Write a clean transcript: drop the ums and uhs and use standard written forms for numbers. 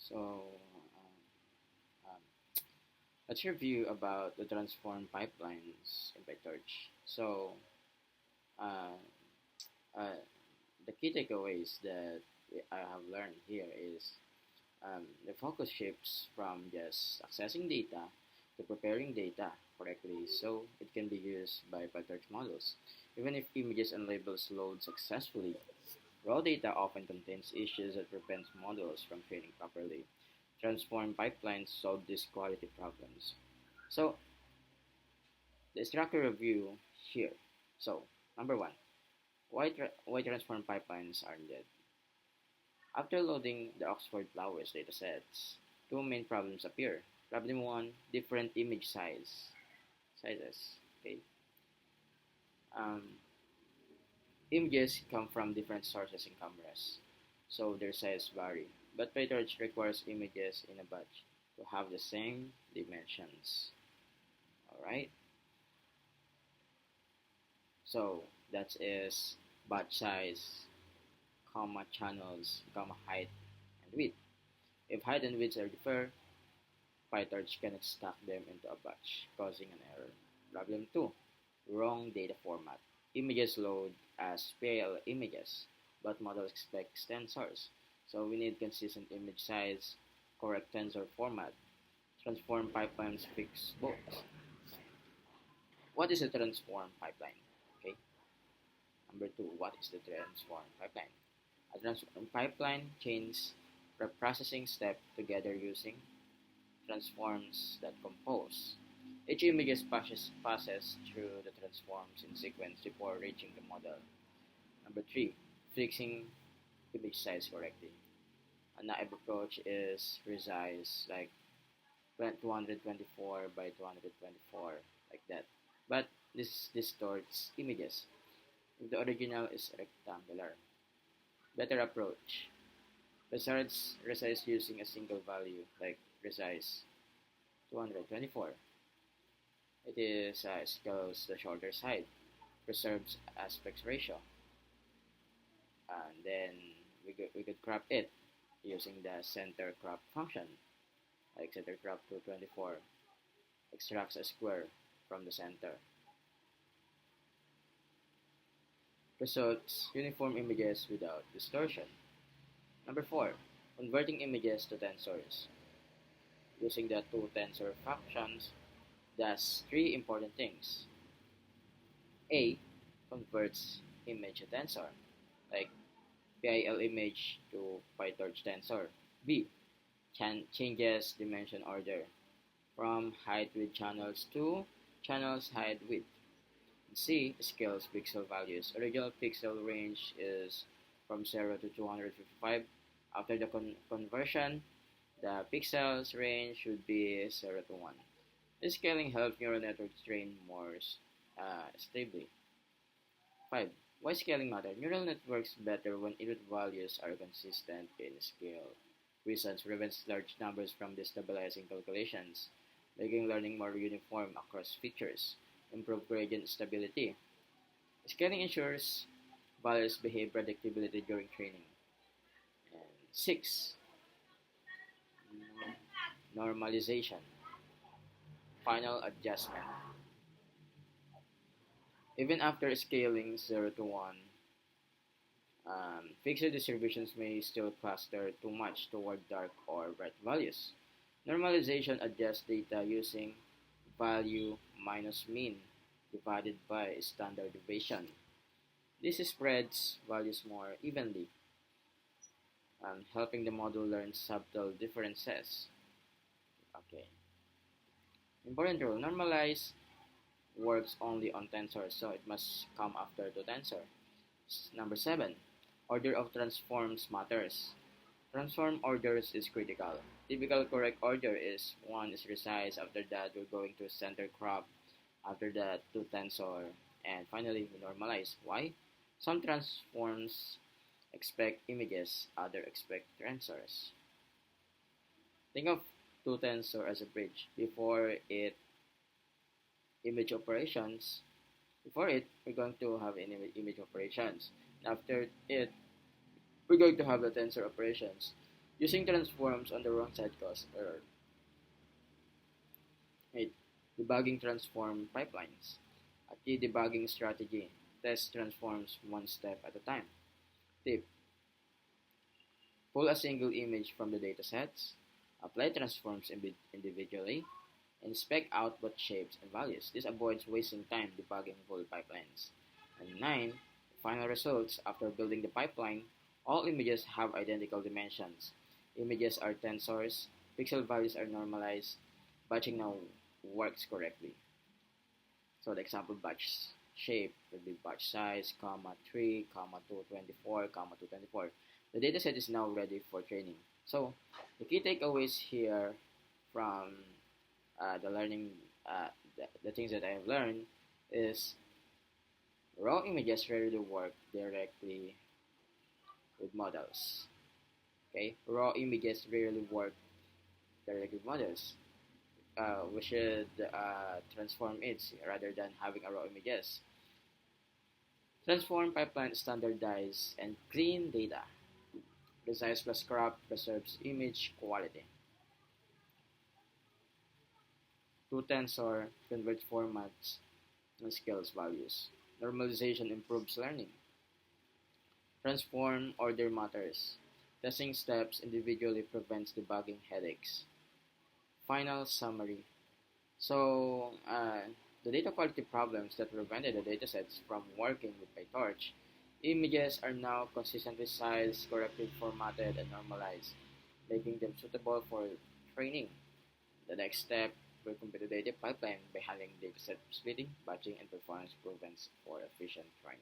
So, um, let's review about the transform pipelines in PyTorch. So, uh, uh, the key takeaways that I have learned here is the focus shifts from just accessing data to preparing data correctly so it can be used by PyTorch models. Even if images and labels load successfully, raw data often contains issues that prevent models from training properly. Transform pipelines solve these quality problems. So, the structure review here. So, number one, why transform pipelines are needed? After loading the Oxford Flowers datasets, two main problems appear. Problem one, different image sizes. Okay, um, images come from different sources and cameras, so their size vary. But PyTorch requires images in a batch to have the same dimensions. All right, so that is batch size, comma channels, comma height and width. If height and width are differ, PyTorch cannot stack them into a batch, causing an error. Problem 2. Wrong data format. Images load as PAL images, but models expect tensors. So we need consistent image size, correct tensor format. Transform pipelines fix both. What is a transform pipeline? Okay. Number 2. What is the transform pipeline? A transform pipeline chains processing step together using transforms that compose. Each image passes through the transforms in sequence before reaching the model. Number 3. Fixing image size correctly. A naive approach is resize like 224 by 224 like that. But this distorts images if the original is rectangular. Better approach. Resize using a single value like resize 224. It is scales the shorter side, preserves aspect ratio, and then we could crop it using the center crop function, like center crop to 24, extracts a square from the center, results uniform images without distortion. Number 4, converting images to tensors. Using the two tensor functions does three important things. A, converts image to tensor, like PIL image to PyTorch tensor. B, changes dimension order from height with channels to channels height width. C, scales pixel values. Original pixel range is from 0 to 255. After the conversion, the pixels range should be 0 to 1. This scaling helps neural networks train more stably. 5. Why scaling matter? Neural networks better when input values are consistent in scale. Reasons prevents large numbers from destabilizing calculations, making learning more uniform across features. Improve gradient stability. Scaling ensures values behave predictability during training. And 6. Normalization. Final adjustment. Even after scaling 0 to 1, fixed distributions may still cluster too much toward dark or bright values. Normalization adjusts data using value minus mean divided by standard deviation. This spreads values more evenly, helping the model learn subtle differences. Okay. Important rule: normalize works only on tensors, so it must come after the tensor. Number 7. Order of transforms matters. Transform orders is critical. Typical correct order is 1 is resize, after that we're going to center crop, after that to tensor, and finally we normalize. Why? Some transforms expect images, other expect tensors. Think of to tensor as a bridge. Image operations, before it, we're going to have an image operations. And after it, we're going to have the tensor operations. Using transforms on the wrong side cause error. 8. Debugging transform pipelines. A key debugging strategy. Test transforms one step at a time. Tip. Pull a single image from the datasets. Apply transforms individually. Inspect output shapes and values. This avoids wasting time debugging full pipelines. And 9. Final results. After building the pipeline, all images have identical dimensions. Images are tensors. Pixel values are normalized. Batching now works correctly. So the example batch shape would be batch size, comma 3, comma 224, comma 224. The dataset is now ready for training. So the key takeaways here from the learning, the things that I have learned is raw images rarely work directly with models. Okay, raw images rarely work directly with models. We should transform it rather than having a raw images. Transform pipeline standardize and clean data. Resize plus crop preserves image quality. To tensor converts formats and scales values. Normalization improves learning. Transform order matters. Testing steps individually prevents debugging headaches. Final summary. So, the data quality problems that prevented the datasets from working with PyTorch, images are now consistently sized, correctly formatted, and normalized, making them suitable for training. The next step will complete the data pipeline by handling dataset splitting, batching, and performance improvements for efficient training.